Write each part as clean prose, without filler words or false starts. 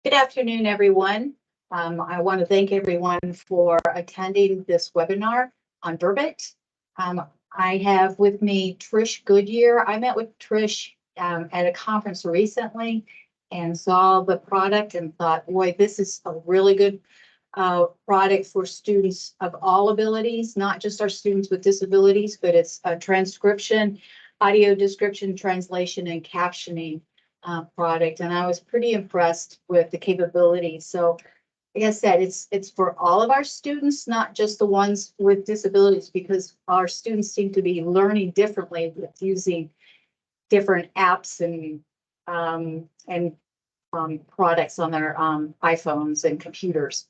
Good afternoon, everyone. I want to thank everyone for attending this webinar on Verbit. I have with me Trish Goodyear. I met with Trish at a conference recently and saw the product and thought, boy, this is a really good product for students of all abilities, not just our students with disabilities, but it's a transcription, audio description, translation, and captioning product, and I was pretty impressed with the capabilities. So, like I said, it's for all of our students, not just the ones with disabilities, because our students seem to be learning differently with using different apps and products on their iPhones and computers.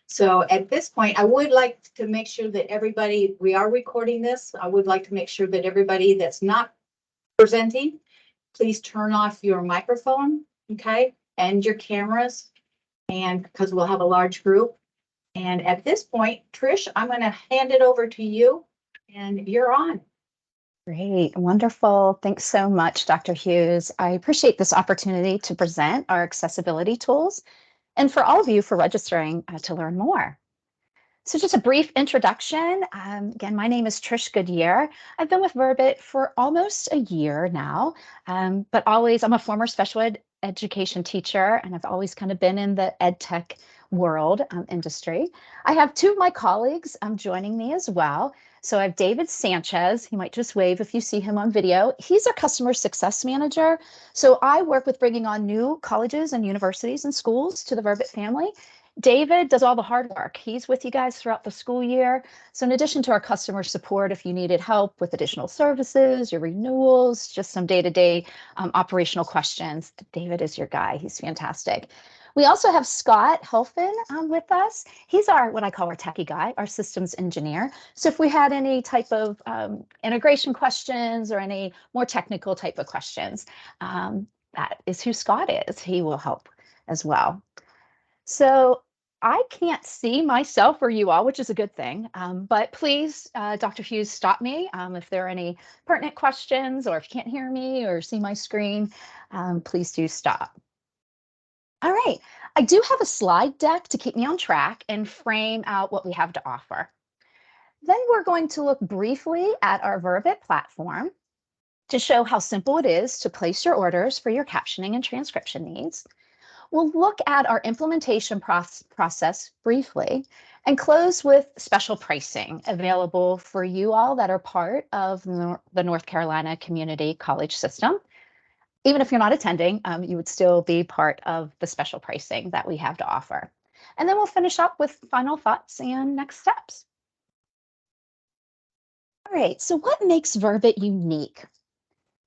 So at this point, I would like to make sure that everybody, we are recording this. I would like to make sure that everybody that's not presenting, please turn off your microphone, okay, and your cameras, and because we'll have a large group. And at this point, Trish, I'm going to hand it over to you, and you're on. Great, wonderful. Thanks so much, Dr. Hughes. I appreciate this opportunity to present our accessibility tools and for all of you for registering to learn more. So just a brief introduction. Again, my name is Trish Goodyear. I've been with Verbit for almost a year now, but I'm a former special education teacher, and I've always kind of been in the ed tech world industry. I have two of my colleagues joining me as well. So I have David Sanchez. He might just wave if you see him on video. He's our customer success manager. So I work with bringing on new colleges and universities and schools to the Verbit family. David does all the hard work. He's with you guys throughout the school year. So in addition to our customer support, if you needed help with additional services, your renewals, just some day-to-day operational questions, David is your guy. He's fantastic. We also have Scott Helfin with us. He's what I call our techie guy, our systems engineer. So if we had any type of integration questions or any more technical type of questions, that is who Scott is. He will help as well. So I can't see myself or you all, which is a good thing, but please, Dr. Hughes, stop me if there are any pertinent questions, or if you can't hear me or see my screen, please do stop. All right, I do have a slide deck to keep me on track and frame out what we have to offer. Then we're going to look briefly at our Verbit platform to show how simple it is to place your orders for your captioning and transcription needs. We'll look at our implementation process briefly and close with special pricing available for you all that are part of the North Carolina Community College System. Even if you're not attending, you would still be part of the special pricing that we have to offer. And then we'll finish up with final thoughts and next steps. All right, so what makes Verbit unique?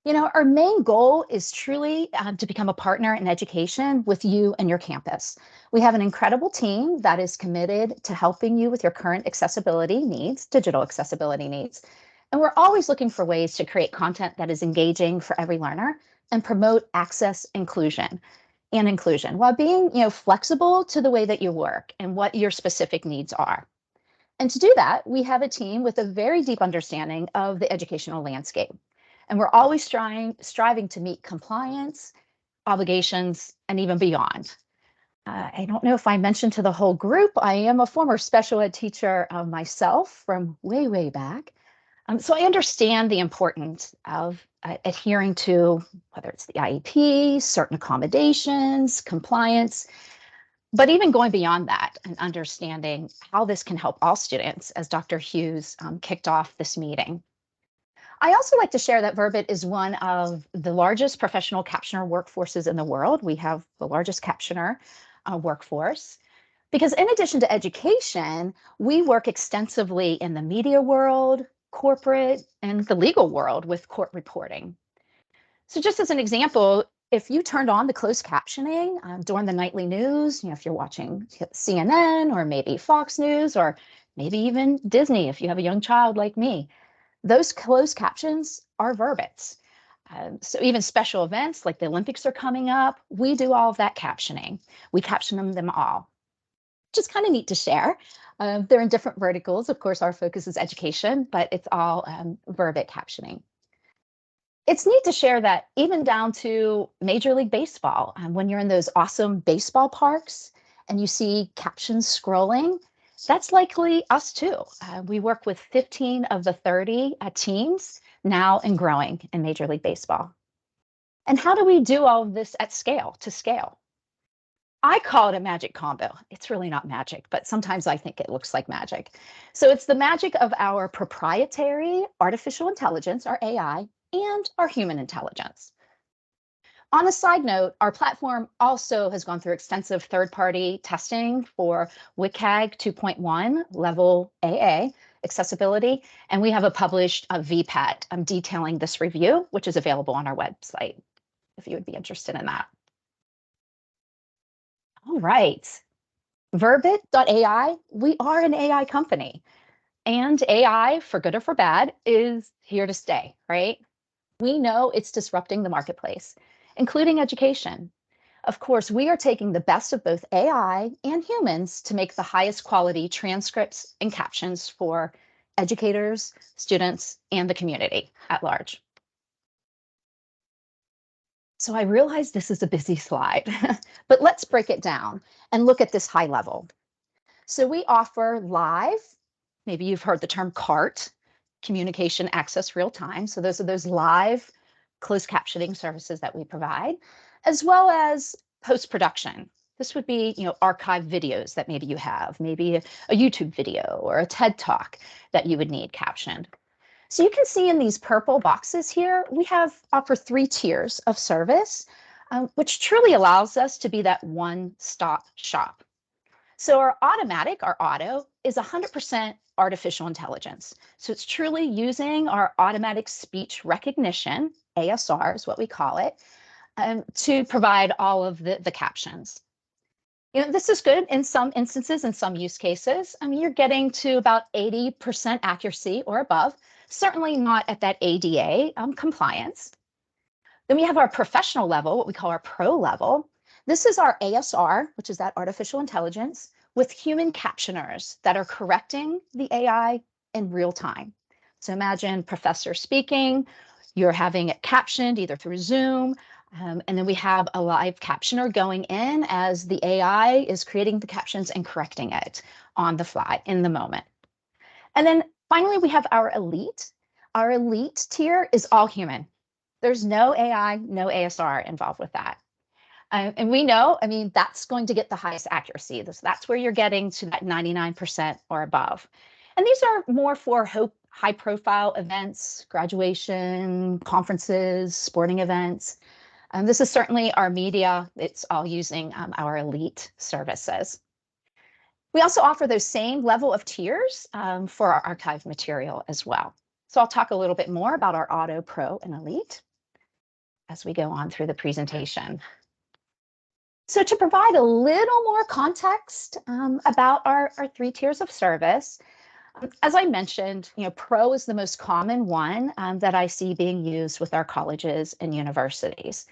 You know, our main goal is truly to become a partner in education with you and your campus. We have an incredible team that is committed to helping you with your current accessibility needs, digital accessibility needs. And we're always looking for ways to create content that is engaging for every learner and promote access, inclusion while being, flexible to the way that you work and what your specific needs are. And to do that, we have a team with a very deep understanding of the educational landscape. And we're always striving to meet compliance, obligations, and even beyond. I don't know if I mentioned to the whole group, I am a former special ed teacher myself from way, way back. So I understand the importance of adhering to whether it's the IEP, certain accommodations, compliance, but even going beyond that and understanding how this can help all students, as Dr. Hughes kicked off this meeting. I also like to share that Verbit is one of the largest professional captioner workforces in the world. We have the largest captioner workforce because in addition to education, we work extensively in the media world, corporate, and the legal world with court reporting. So just as an example, if you turned on the closed captioning during the nightly news, if you're watching CNN or maybe Fox News or maybe even Disney, if you have a young child like me, those closed captions are Verbits. So even special events like the Olympics are coming up, we do all of that captioning. We caption them all, which is kind of neat to share. They're in different verticals. Of course, our focus is education, but it's all Verbit captioning. It's neat to share that even down to Major League Baseball, when you're in those awesome baseball parks and you see captions scrolling, that's likely us too. We work with 15 of the 30 teams now and growing in Major League Baseball. And how do we do all of this at scale, to scale? I call it a magic combo. It's really not magic, but sometimes I think it looks like magic. So it's the magic of our proprietary artificial intelligence, our AI, and our human intelligence. On a side note, our platform also has gone through extensive third-party testing for WCAG 2.1 level AA accessibility, and we have a published VPAT detailing this review, which is available on our website if you would be interested in that. All right, Verbit.ai, we are an AI company, and AI, for good or for bad, is here to stay, right? We know it's disrupting the marketplace, including education. Of course, we are taking the best of both AI and humans to make the highest quality transcripts and captions for educators, students, and the community at large. So I realize this is a busy slide, but let's break it down and look at this high level. So we offer live, maybe you've heard the term CART, communication access real time. So those are those live closed captioning services that we provide, as well as post-production. This would be, archive videos that maybe you have, maybe a YouTube video or a TED Talk that you would need captioned. So you can see in these purple boxes here, we offer 3 tiers of service, which truly allows us to be that one-stop shop. So our auto, is 100% artificial intelligence. So it's truly using our automatic speech recognition, ASR is what we call it, to provide all of the captions. This is good in some instances, in some use cases. I mean, you're getting to about 80% accuracy or above, certainly not at that ADA compliance. Then we have our professional level, what we call our pro level. This is our ASR, which is that artificial intelligence, with human captioners that are correcting the AI in real time. So imagine professor speaking, you're having it captioned either through Zoom, and then we have a live captioner going in as the AI is creating the captions and correcting it on the fly in the moment. And then finally, we have our elite. Our elite tier is all human. There's no AI, no ASR involved with that. And we know, that's going to get the highest accuracy. That's where you're getting to that 99% or above. And these are more for high profile events, graduation, conferences, sporting events. This is certainly our media. It's all using our elite services. We also offer those same level of tiers for our archive material as well. So I'll talk a little bit more about our Auto, Pro, and Elite as we go on through the presentation. So to provide a little more context about our 3 tiers of service, as I mentioned, Pro is the most common one that I see being used with our colleges and universities.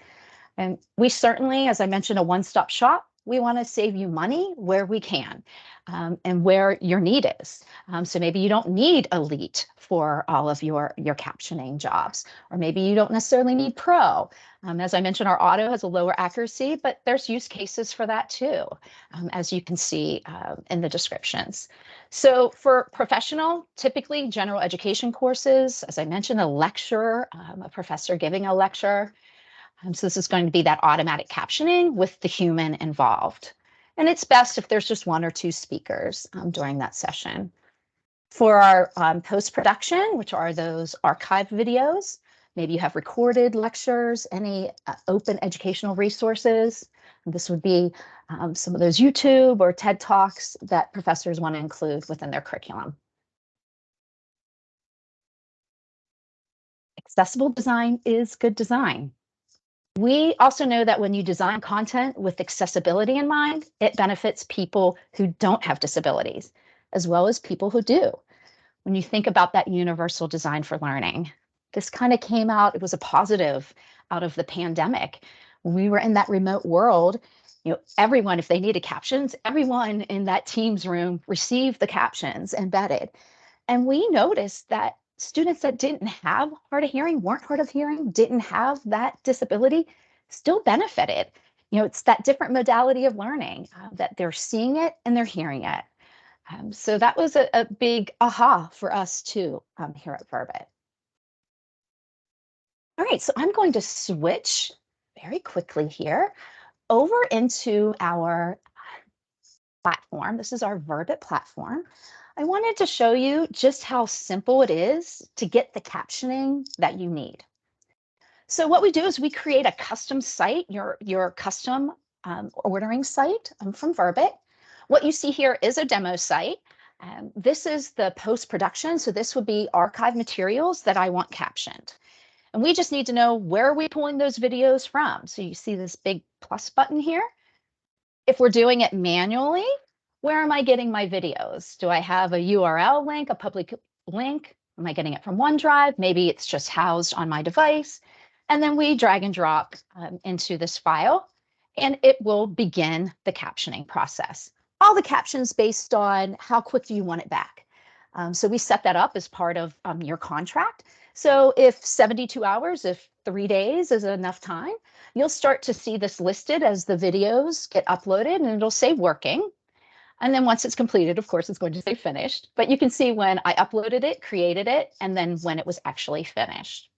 And we certainly, as I mentioned, a one-stop shop. We want to save you money where we can and where your need is. So maybe you don't need Elite for all of your captioning jobs, or maybe you don't necessarily need Pro. As I mentioned, our Auto has a lower accuracy, but there's use cases for that too, as you can see in the descriptions. So for professional, typically general education courses, as I mentioned, a lecturer, a professor giving a lecture. So this is going to be that automatic captioning with the human involved. And it's best if there's just 1 or 2 speakers during that session. For our post-production, which are those archive videos, maybe you have recorded lectures, any open educational resources. This would be some of those YouTube or TED Talks that professors want to include within their curriculum. Accessible design is good design. We also know that when you design content with accessibility in mind, it benefits people who don't have disabilities, as well as people who do. When you think about that universal design for learning, this kind of came out, it was a positive out of the pandemic. When we were in that remote world, everyone, if they needed captions, everyone in that Teams room received the captions embedded. And we noticed that students that didn't have hard of hearing, weren't hard of hearing, didn't have that disability, still benefited. It's that different modality of learning that they're seeing it and they're hearing it. So that was a big aha for us too here at Verbit. All right, so I'm going to switch very quickly here over into our platform. This is our Verbit platform. I wanted to show you just how simple it is to get the captioning that you need. So what we do is we create a custom site, your custom ordering site from Verbit. What you see here is a demo site. This is the post-production. So this would be archive materials that I want captioned. And we just need to know where are we pulling those videos from. So you see this big plus button here. If we're doing it manually, where am I getting my videos? Do I have a URL link, a public link? Am I getting it from OneDrive? Maybe it's just housed on my device. And then we drag and drop into this file, and it will begin the captioning process. All the captions based on how quick do you want it back. So we set that up as part of your contract. So if 72 hours, if 3 days is enough time, you'll start to see this listed as the videos get uploaded, and it'll say working. And then once it's completed, of course, it's going to say finished. But you can see when I uploaded it, created it, and then when it was actually finished.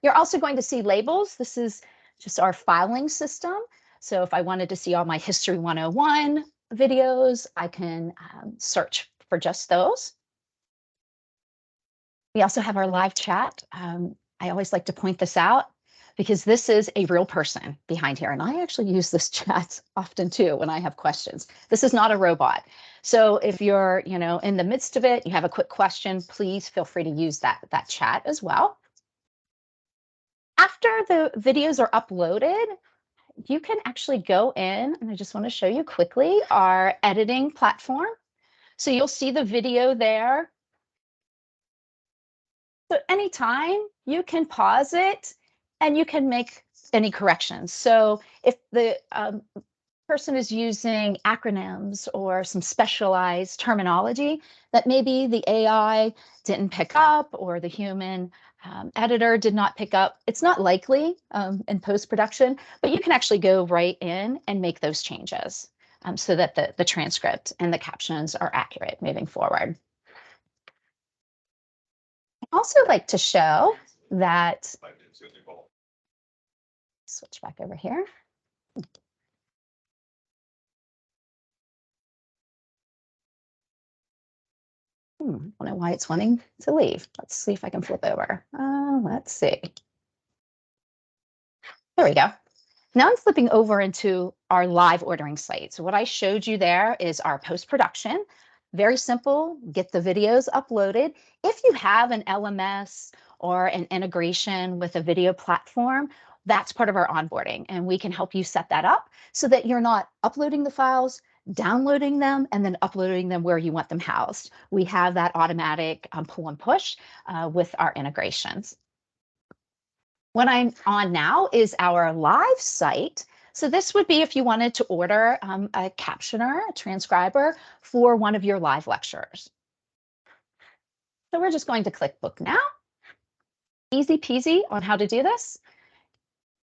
You're also going to see labels. This is just our filing system. So if I wanted to see all my History 101 videos, I can search for just those. We also have our live chat. I always like to point this out because this is a real person behind here. And I actually use this chat often too when I have questions. This is not a robot. So if you're, in the midst of it, you have a quick question, please feel free to use that chat as well. After the videos are uploaded, you can actually go in, and I just want to show you quickly our editing platform. So you'll see the video there. So anytime you can pause it and you can make any corrections. So if the person is using acronyms or some specialized terminology that maybe the AI didn't pick up or the human editor did not pick up, it's not likely in post-production, but you can actually go right in and make those changes so that the transcript and the captions are accurate moving forward. I also like to show that, switch back over here. I don't know why it's wanting to leave. Let's see if I can flip over. Let's see. There we go. Now I'm flipping over into our live ordering site. So what I showed you there is our post-production. Very simple, get the videos uploaded. If you have an LMS or an integration with a video platform, that's part of our onboarding, and we can help you set that up so that you're not uploading the files, downloading them, and then uploading them where you want them housed. We have that automatic pull and push with our integrations. What I'm on now is our live site. So this would be if you wanted to order a captioner, a transcriber for one of your live lectures. So we're just going to click book now. Easy peasy on how to do this.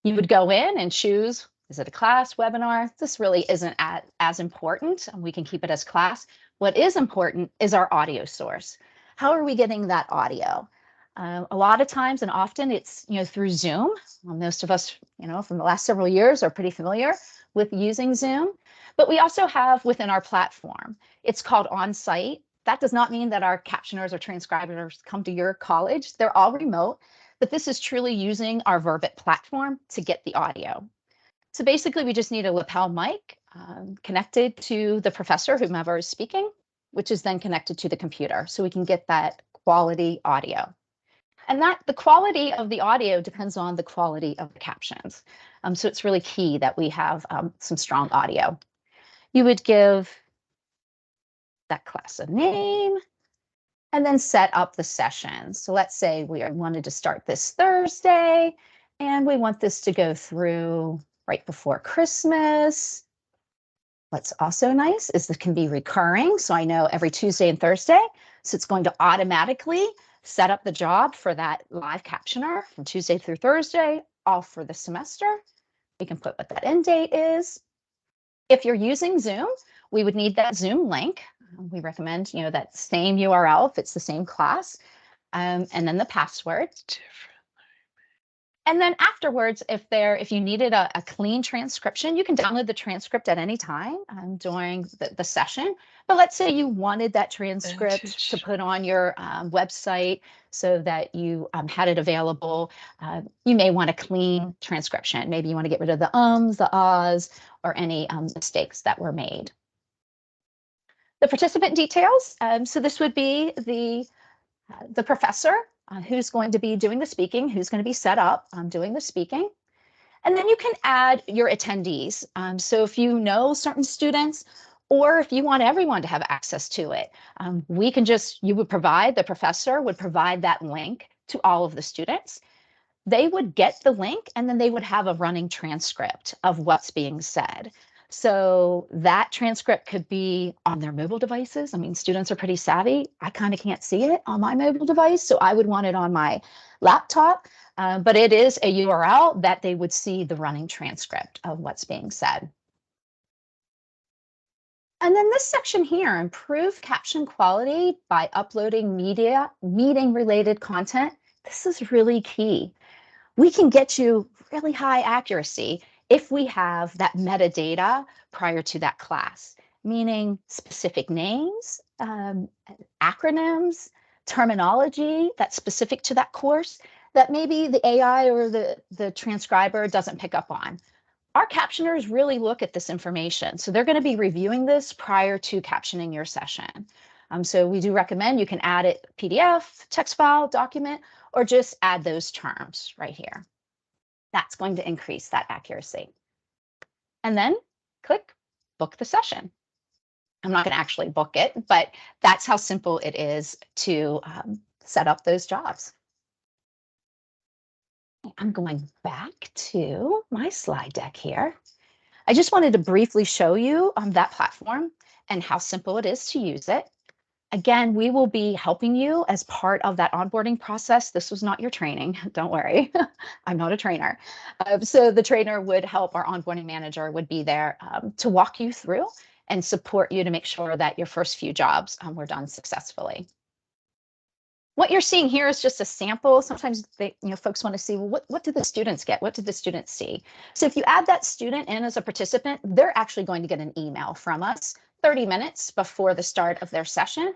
You would go in and choose, is it a class, webinar? This really isn't as important, and we can keep it as class. What is important is our audio source. How are we getting that audio? A lot of times and often it's through Zoom. Well, most of us from the last several years are pretty familiar with using Zoom, but we also have within our platform, it's called on-site. That does not mean that our captioners or transcribers come to your college. They're all remote, but this is truly using our Verbit platform to get the audio. So basically we just need a lapel mic connected to the professor, whomever is speaking, which is then connected to the computer so we can get that quality audio. And the quality of the audio depends on the quality of the captions. So it's really key that we have some strong audio. You would give that class a name and then set up the session. So let's say we wanted to start this Thursday and we want this to go through right before Christmas. What's also nice is it can be recurring. So I know every Tuesday and Thursday. So it's going to automatically set up the job for that live captioner from Tuesday through Thursday, all for the semester. We can put what that end date is. If you're using Zoom, we would need that Zoom link. We recommend, that same URL if it's the same class, and then the password. And then afterwards, if you needed a clean transcription, you can download the transcript at any time during the session. But let's say you wanted that transcript to put on your website so that you had it available. You may want a clean transcription. Maybe you want to get rid of the ums, the ahs, or any mistakes that were made. The participant details. So this would be the professor who's going to be doing the speaking, who's going to be set up doing the speaking. And then you can add your attendees. So if you know certain students, or if you want everyone to have access to it, the professor would provide that link to all of the students. They would get the link and then they would have a running transcript of what's being said. So that transcript could be on their mobile devices. I mean, students are pretty savvy. I kind of can't see it on my mobile device, so I would want it on my laptop, but it is a URL that they would see the running transcript of what's being said. And then this section here, improve caption quality by uploading meeting-related content. This is really key. We can get you really high accuracy if we have that metadata prior to that class, meaning specific names, acronyms, terminology that's specific to that course that maybe the AI or the transcriber doesn't pick up on. Our captioners really look at this information. So they're going to be reviewing this prior to captioning your session. So we do recommend you can add it PDF, text file, document, or just add those terms right here. That's going to increase that accuracy. And then click book the session. I'm not going to actually book it, but that's how simple it is to set up those jobs. I'm going back to my slide deck here. I just wanted to briefly show you that platform and how simple it is to use it. Again, we will be helping you as part of that onboarding process. This was not your training, don't worry. I'm not a trainer. So the trainer would help, our onboarding manager would be there to walk you through and support you to make sure that your first few jobs were done successfully. What you're seeing here is just a sample. Sometimes folks want to see, well, what did the students get? What did the students see? So if you add that student in as a participant, they're actually going to get an email from us 30 minutes before the start of their session.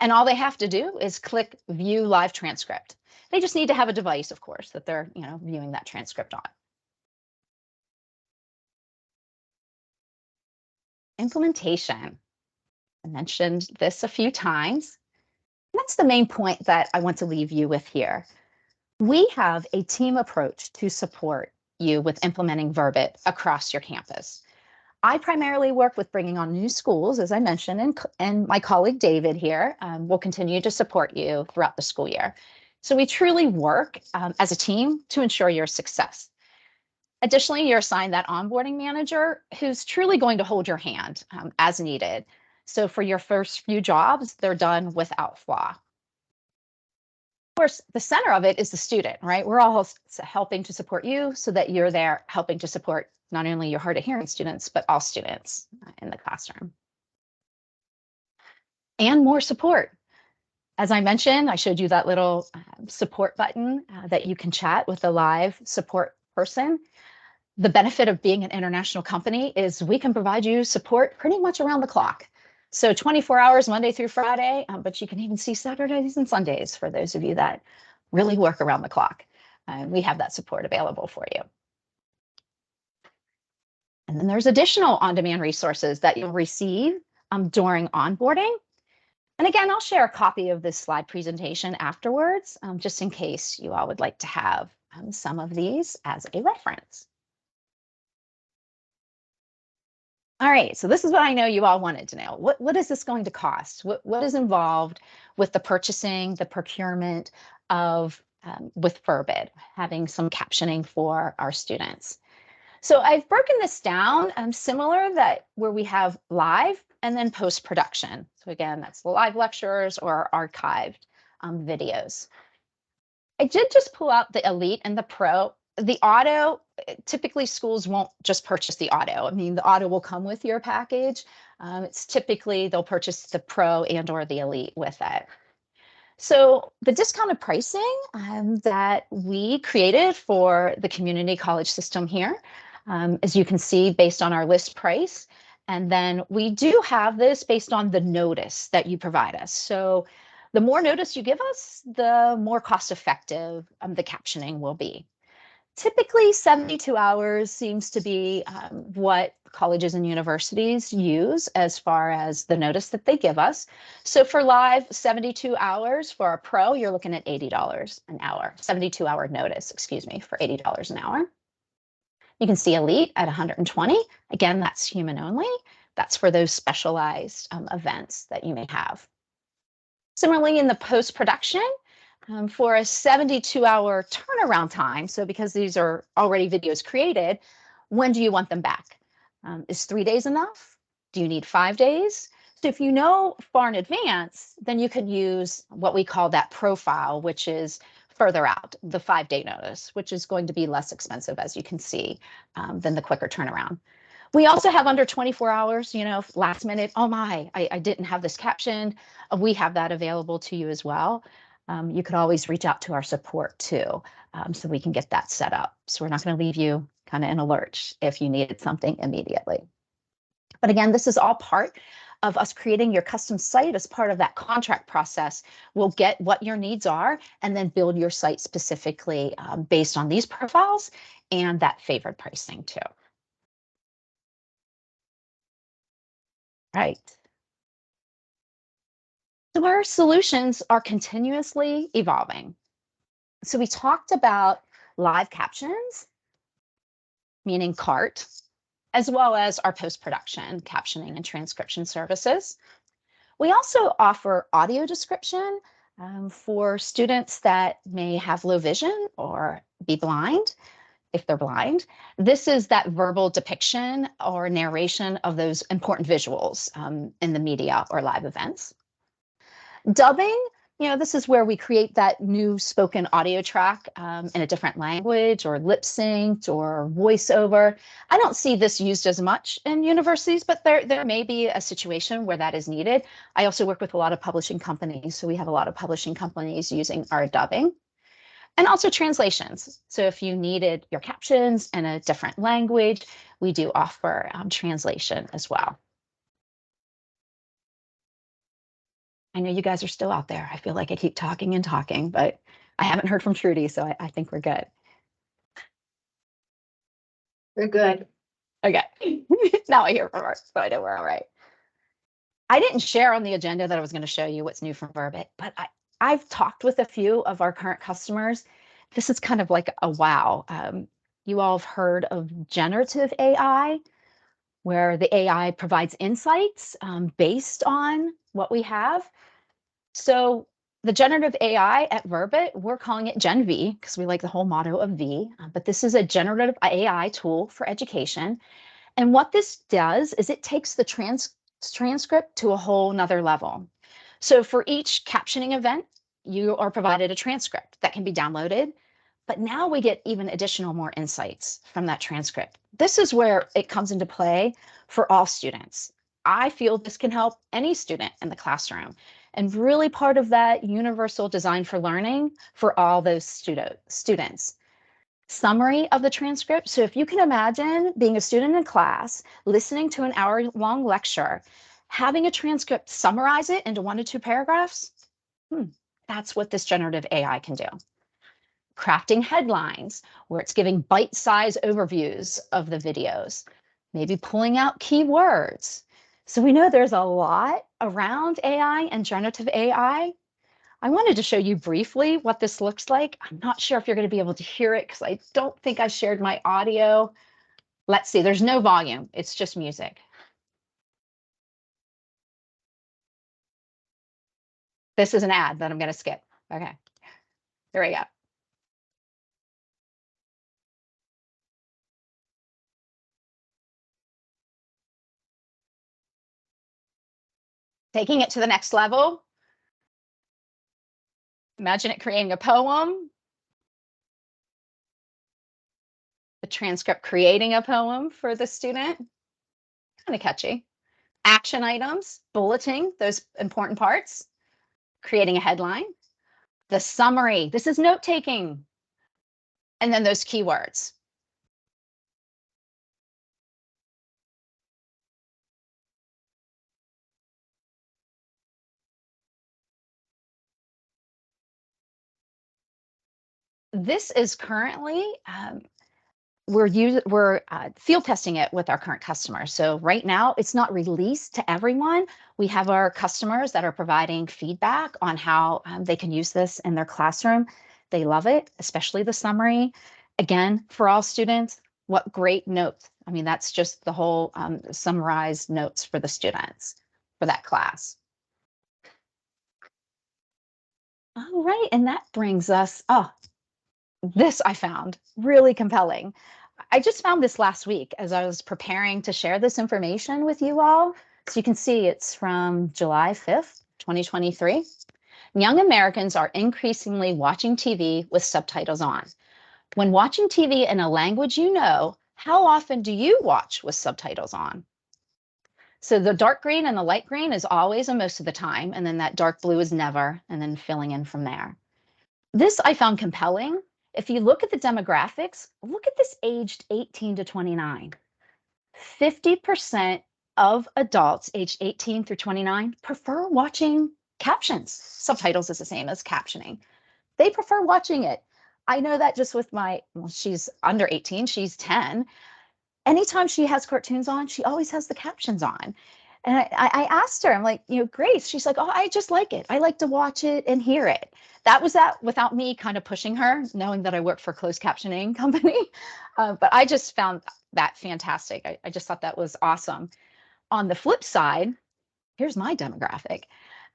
And all they have to do is click view live transcript. They just need to have a device, of course, that they're viewing that transcript on. Implementation. I mentioned this a few times. That's the main point that I want to leave you with here. We have a team approach to support you with implementing Verbit across your campus. I primarily work with bringing on new schools, as I mentioned, and my colleague David here will continue to support you throughout the school year. So we truly work as a team to ensure your success. Additionally, you're assigned that onboarding manager who's truly going to hold your hand as needed. So for your first few jobs, they're done without flaw. Of course, the center of it is the student, right? We're all helping to support you so that you're there helping to support not only your hard of hearing students, but all students in the classroom. And more support. As I mentioned, I showed you that little support button that you can chat with a live support person. The benefit of being an international company is we can provide you support pretty much around the clock. So 24 hours, Monday through Friday, but you can even see Saturdays and Sundays for those of you that really work around the clock. We have that support available for you. And then there's additional on-demand resources that you'll receive during onboarding. And again, I'll share a copy of this slide presentation afterwards, just in case you all would like to have some of these as a reference. All right, so this is what I know you all wanted to know. What is this going to cost? What is involved with the purchasing, the procurement of with Verbit, having some captioning for our students? So I've broken this down similar that where we have live and then post-production. So again, that's the live lectures or archived videos. I did just pull out the Elite and the Pro. The Auto, typically schools won't just purchase the Auto. I mean, the Auto will come with your package. It's typically they'll purchase the Pro and or the Elite with it. So the discounted pricing that we created for the community college system here, as you can see, based on our list price. And then we do have this based on the notice that you provide us. So the more notice you give us, the more cost effective the captioning will be. Typically 72 hours seems to be what colleges and universities use as far as the notice that they give us. So for live 72 hours for a pro, you're looking at $80 an hour, 72-hour notice, excuse me, for $80 an hour. You can see Elite at 120. Again, that's human only. That's for those specialized events that you may have. Similarly, in the post-production, for a 72-hour turnaround time, so because these are already videos created, when do you want them back? Is 3 days enough? Do you need 5 days? So if you know far in advance, then you could use what we call that profile, which is further out, the 5-day notice, which is going to be less expensive, as you can see, than the quicker turnaround. We also have under 24 hours, you know, last minute, oh my, I didn't have this captioned. We have that available to you as well. You could always reach out to our support too, so we can get that set up. So we're not going to leave you kind of in a lurch if you needed something immediately. But again, this is all part of us creating your custom site as part of that contract process. We'll get what your needs are and then build your site specifically based on these profiles and that favored pricing too. Right. So our solutions are continuously evolving. So we talked about live captions, meaning CART, as well as our post-production captioning and transcription services. We also offer audio description for students that may have low vision or be blind, if they're blind. This is that verbal depiction or narration of those important visuals in the media or live events. Dubbing, you know, this is where we create that new spoken audio track in a different language or lip synced or voiceover. I don't see this used as much in universities, but there may be a situation where that is needed. I also work with a lot of publishing companies, so we have a lot of publishing companies using our dubbing. And also translations. So if you needed your captions in a different language, we do offer translation as well. I know you guys are still out there. I feel like I keep talking and talking, but I haven't heard from Trudy, so I think we're good. We're good. Okay. Now I hear from her, so I know we're all right. I didn't share on the agenda that I was going to show you what's new from Verbit, but I've talked with a few of our current customers. This is kind of like a wow. You all have heard of generative AI, where the AI provides insights based on what we have. So the generative AI at Verbit, we're calling it Gen V because we like the whole motto of V, but this is a generative AI tool for education. And what this does is it takes the transcript to a whole nother level. So for each captioning event, you are provided a transcript that can be downloaded, but now we get even additional more insights from that transcript. This is where it comes into play for all students. I feel this can help any student in the classroom and really part of that universal design for learning for all those students. Summary of the transcript. So if you can imagine being a student in class, listening to an hour-long lecture, having a transcript summarize it into 1 to 2 paragraphs, that's what this generative AI can do. Crafting headlines, where it's giving bite-sized overviews of the videos, maybe pulling out keywords. So we know there's a lot around AI and generative AI. I wanted to show you briefly what this looks like. I'm not sure if you're going to be able to hear it because I don't think I shared my audio. Let's see, there's no volume. It's just music. This is an ad that I'm going to skip. Okay, here we go. Taking it to the next level. Imagine it creating a poem, the transcript creating a poem for the student. Kind of catchy. Action items, bulleting those important parts, creating a headline, the summary. This is note taking. And then those keywords. This is currently, we're field testing it with our current customers. So right now it's not released to everyone. We have our customers that are providing feedback on how they can use this in their classroom. They love it, especially the summary. Again, for all students, what great notes. I mean, that's just the whole summarized notes for the students for that class. All right, and that brings us, this I found really compelling. I just found this last week as I was preparing to share this information with you all. So you can see it's from July 5th, 2023. Young Americans are increasingly watching TV with subtitles on. When watching TV in a language you know, how often do you watch with subtitles on? So the dark green and the light green is always and most of the time, and then that dark blue is never, and then filling in from there. This I found compelling. If you look at the demographics, look at this aged 18 to 29. 50% of adults aged 18 through 29 prefer watching captions. Subtitles is the same as captioning. They prefer watching it. I know that just with she's under 18, she's 10. Anytime she has cartoons on, she always has the captions on. And I asked her, I'm like, Grace, she's like, oh, I just like it. I like to watch it and hear it. That was that without me kind of pushing her, knowing that I work for a closed captioning company. But I just found that fantastic. I just thought that was awesome. On the flip side, here's my demographic.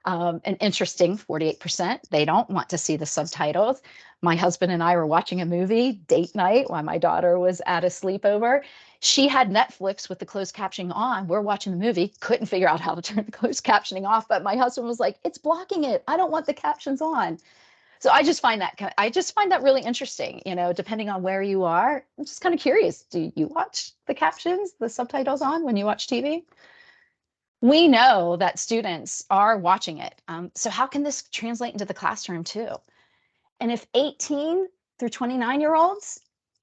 An interesting 48%, they don't want to see the subtitles. My husband and I were watching a movie, date night, while my daughter was at a sleepover. She had Netflix with the closed captioning on. We're watching the movie, couldn't figure out how to turn the closed captioning off, but my husband was like, it's blocking it. I don't want the captions on. So I just find that really interesting, depending on where you are. I'm just kind of curious. Do you watch the captions, the subtitles on when you watch TV? We know that students are watching it. So how can this translate into the classroom too? And if 18 through 29-year-olds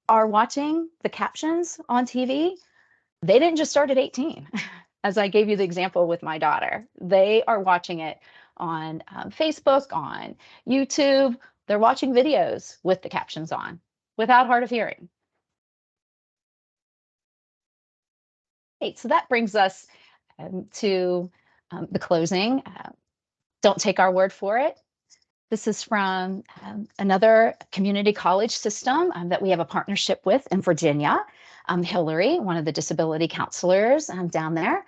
are watching the captions on TV, they didn't just start at 18. As I gave you the example with my daughter, they are watching it on Facebook, on YouTube. They're watching videos with the captions on without hard of hearing. Okay, so that brings us to the closing. Don't take our word for it. This is from another community college system that we have a partnership with in Virginia. Hillary, one of the disability counselors down there.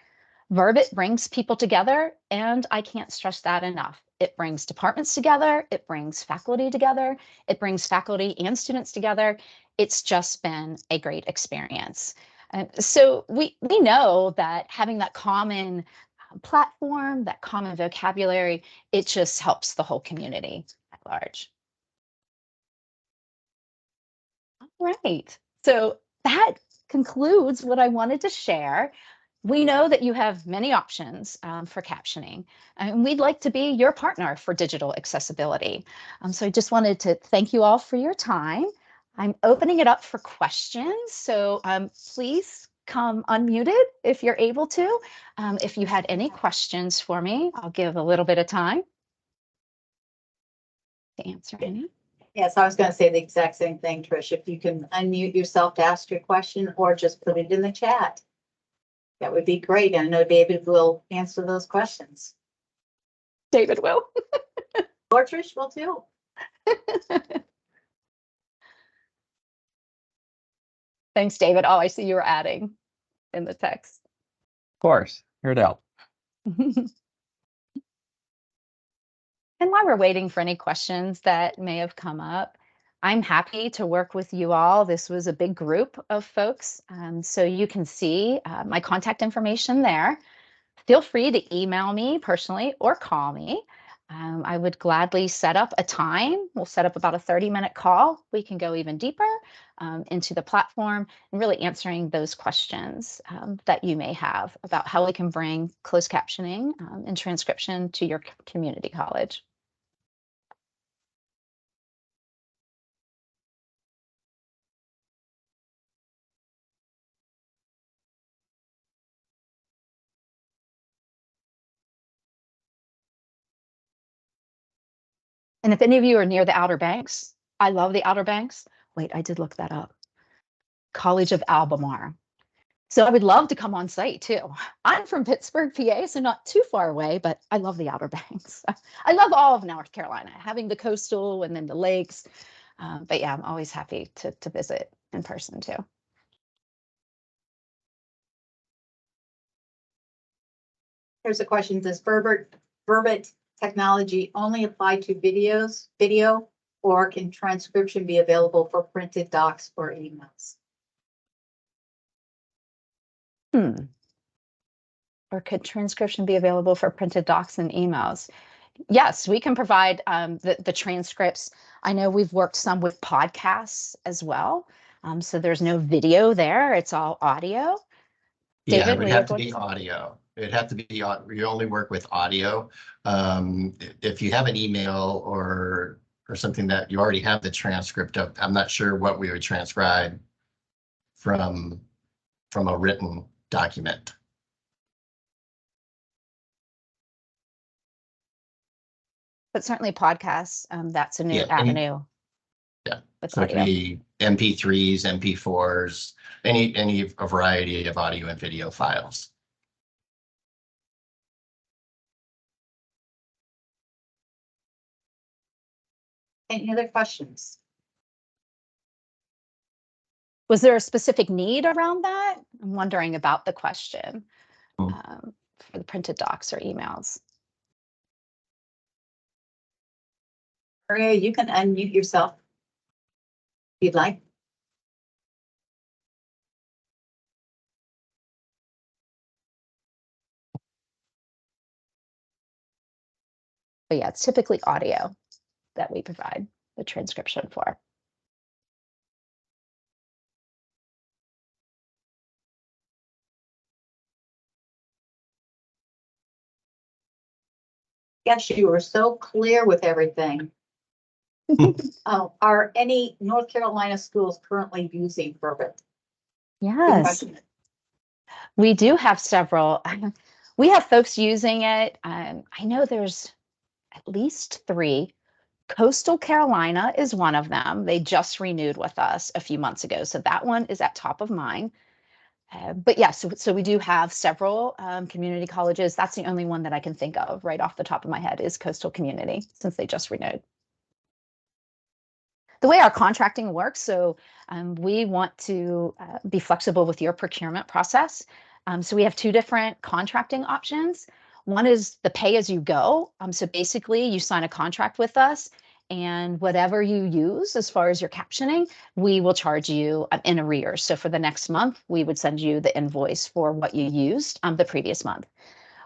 Verbit brings people together, and I can't stress that enough. It brings departments together, it brings faculty together, it brings faculty and students together. It's just been a great experience. So we know that having that common platform, that common vocabulary, it just helps the whole community at large. All right, so that concludes what I wanted to share. We know that you have many options for captioning, and we'd like to be your partner for digital accessibility. So I just wanted to thank you all for your time. I'm opening it up for questions, so please come unmuted if you're able to. If you had any questions for me, I'll give a little bit of time to answer any. Yes, I was going to say the exact same thing, Trish. If you can unmute yourself to ask your question or just put it in the chat, that would be great. I know David will answer those questions. David will. Or Trish will too. Thanks, David. Oh, I see you were adding in the text. Of course, here to help. And while we're waiting for any questions that may have come up, I'm happy to work with you all. This was a big group of folks, so you can see my contact information there. Feel free to email me personally or call me. I would gladly set up a time. We'll set up about a 30-minute call. We can go even deeper into the platform and really answering those questions that you may have about how we can bring closed captioning and transcription to your community college. And if any of you are near the Outer Banks, I love the Outer Banks. Wait, I did look that up. College of Albemarle. So I would love to come on site too. I'm from Pittsburgh, PA, so not too far away, but I love the Outer Banks. I love all of North Carolina, having the coastal and then the lakes. But yeah, I'm always happy to visit in person too. Here's a question. Does Verbit technology only apply to video, or can transcription be available for printed docs or emails? Or could transcription be available for printed docs and emails? Yes, we can provide the transcripts. I know we've worked some with podcasts as well. So there's no video there. It's all audio. Yeah, David, it would we have are to be audio. It'd have to be, you only work with audio. If you have an email or something that you already have the transcript of, I'm not sure what we would transcribe from a written document. But certainly podcasts, that's a new Yeah, avenue. Yeah, With so it could audio. be MP3s, MP4s, a variety of audio and video files. Any other questions? Was there a specific need around that? I'm wondering about the question for the printed docs or emails. Maria, you can unmute yourself if you'd like. But yeah, it's typically audio that we provide the transcription for. Yes, you were so clear with everything. Are any North Carolina schools currently using Verbit? Yes, we do have several. We have folks using it. I know there's at least 3. Coastal Carolina is one of them. They just renewed with us a few months ago. So that one is at top of mind. But yeah, so we do have several community colleges. That's the only one that I can think of right off the top of my head is Coastal Community, since they just renewed. The way our contracting works, so we want to be flexible with your procurement process. So we have 2 different contracting options. One is the pay as you go. So basically you sign a contract with us and whatever you use as far as your captioning, we will charge you in arrears. So for the next month, we would send you the invoice for what you used the previous month.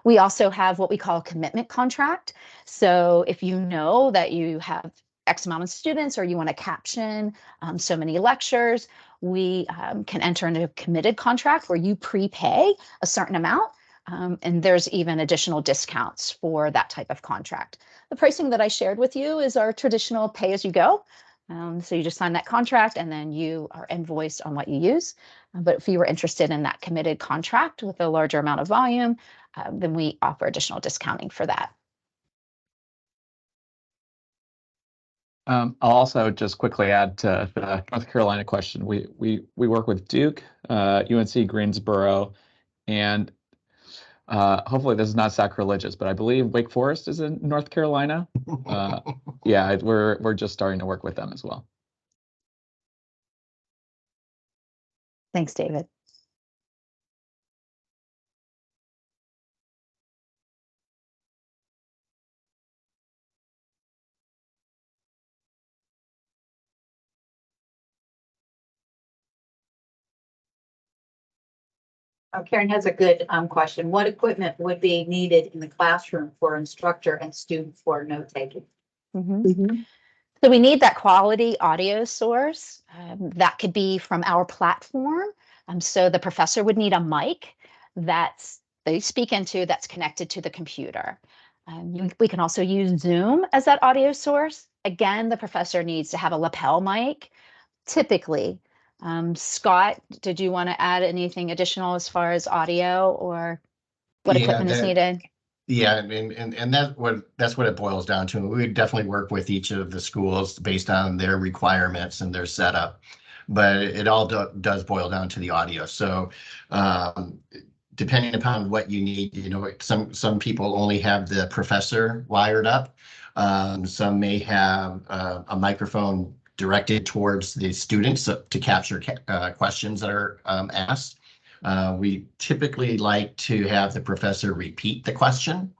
We also have what we call a commitment contract. So if you know that you have X amount of students or you want to caption so many lectures, we can enter into a committed contract where you prepay a certain amount. And there's even additional discounts for that type of contract. The pricing that I shared with you is our traditional pay-as-you-go. So you just sign that contract and then you are invoiced on what you use. But if you were interested in that committed contract with a larger amount of volume, then we offer additional discounting for that. I'll also just quickly add to the North Carolina question. We work with Duke, UNC Greensboro, and hopefully this is not sacrilegious, but I believe Wake Forest is in North Carolina. Yeah, we're just starting to work with them as well. Thanks, David. Karen has a good question. What equipment would be needed in the classroom for instructor and student for note taking? So we need that quality audio source. That could be from our platform. So the professor would need a mic that's they speak into that's connected to the computer. We can also use Zoom as that audio source. Again, the professor needs to have a lapel mic, typically. Scott, did you want to add anything additional as far as audio or what equipment is needed? Yeah, and that's what it boils down to. We would definitely work with each of the schools based on their requirements and their setup, but it all does boil down to the audio. So depending upon what you need, you know, some people only have the professor wired up. Some may have a microphone directed towards the students to capture questions that are asked. We typically like to have the professor repeat the question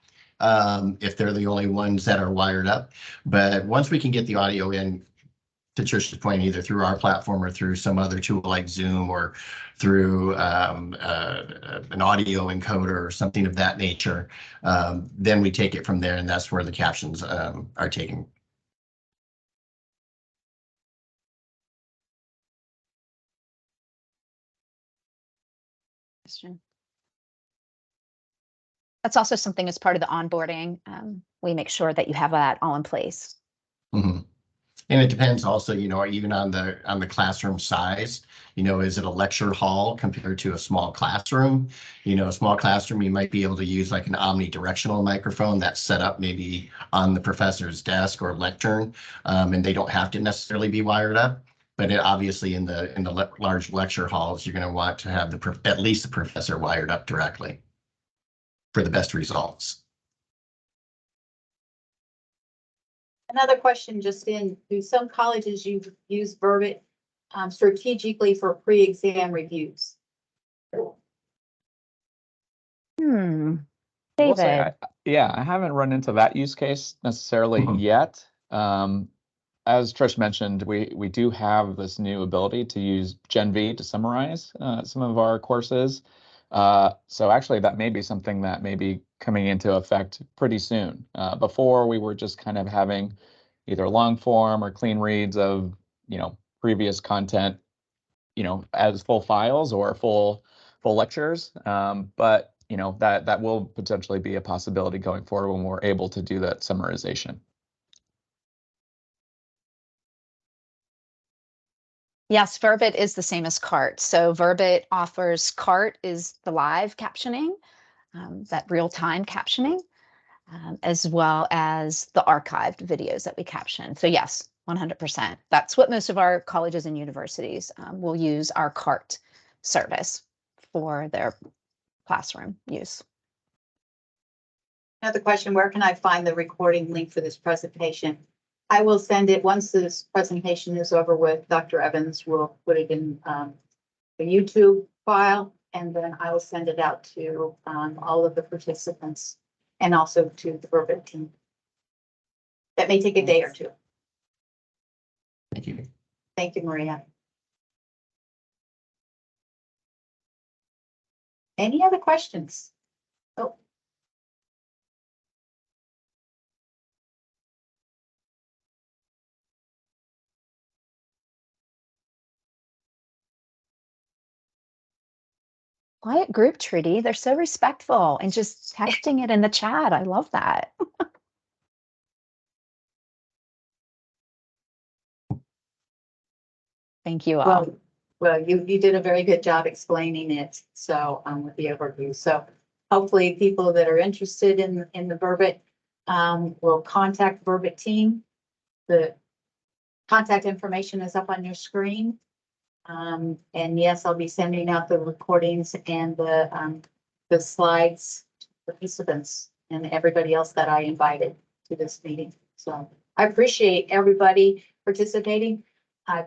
if they're the only ones that are wired up. But once we can get the audio in, to Trish's point, either through our platform or through some other tool like Zoom or through an audio encoder or something of that nature, then we take it from there, and that's where the captions are taken. That's also something as part of the onboarding. We make sure that you have that all in place. Mm-hmm. And it depends also, you know, even on the classroom size. You know, is it a lecture hall compared to a small classroom? You know, a small classroom, you might be able to use like an omnidirectional microphone that's set up maybe on the professor's desk or lectern, and they don't have to necessarily be wired up. But obviously, in the large lecture halls, you're going to want to have at least the professor wired up directly for the best results. Another question just in, do some colleges use Verbit strategically for pre-exam reviews? David. Yeah, I haven't run into that use case necessarily yet. As Trish mentioned, we do have this new ability to use Gen V to summarize some of our courses. So actually, that may be something that may be coming into effect pretty soon. Before, we were just kind of having either long form or clean reads of, you know, previous content, you know, as full files or full lectures. But you know, that will potentially be a possibility going forward when we're able to do that summarization. Yes, Verbit is the same as CART. So Verbit offers CART is the live captioning, that real-time captioning, as well as the archived videos that we caption. So yes, 100%. That's what most of our colleges and universities will use our CART service for their classroom use. Another question, where can I find the recording link for this presentation? I will send it once this presentation is over with. Dr. Evans will put it in the YouTube file, and then I will send it out to all of the participants and also to the Verbit team. That may take a day or two. Thank you. Thank you, Maria. Any other questions? Oh. Quiet group, Trudy. They're so respectful and just texting it in the chat. I love that. Thank you all. Well, you did a very good job explaining it. So with the overview. So hopefully people that are interested in the Verbit will contact Verbit team. The contact information is up on your screen. And yes, I'll be sending out the recordings and the slides to participants and everybody else that I invited to this meeting. So I appreciate everybody participating. I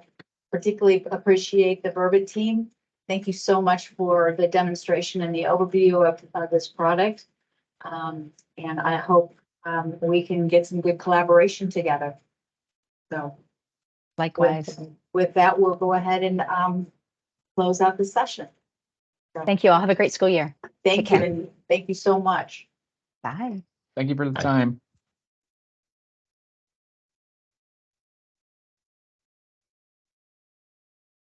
particularly appreciate the Verbit team. Thank you so much for the demonstration and the overview of this product. And I hope we can get some good collaboration together. So Likewise. with that, we'll go ahead and close out the session. Thank you all. Have a great school year. Thank Take you. And thank you so much. Bye. Thank you for the Bye. time.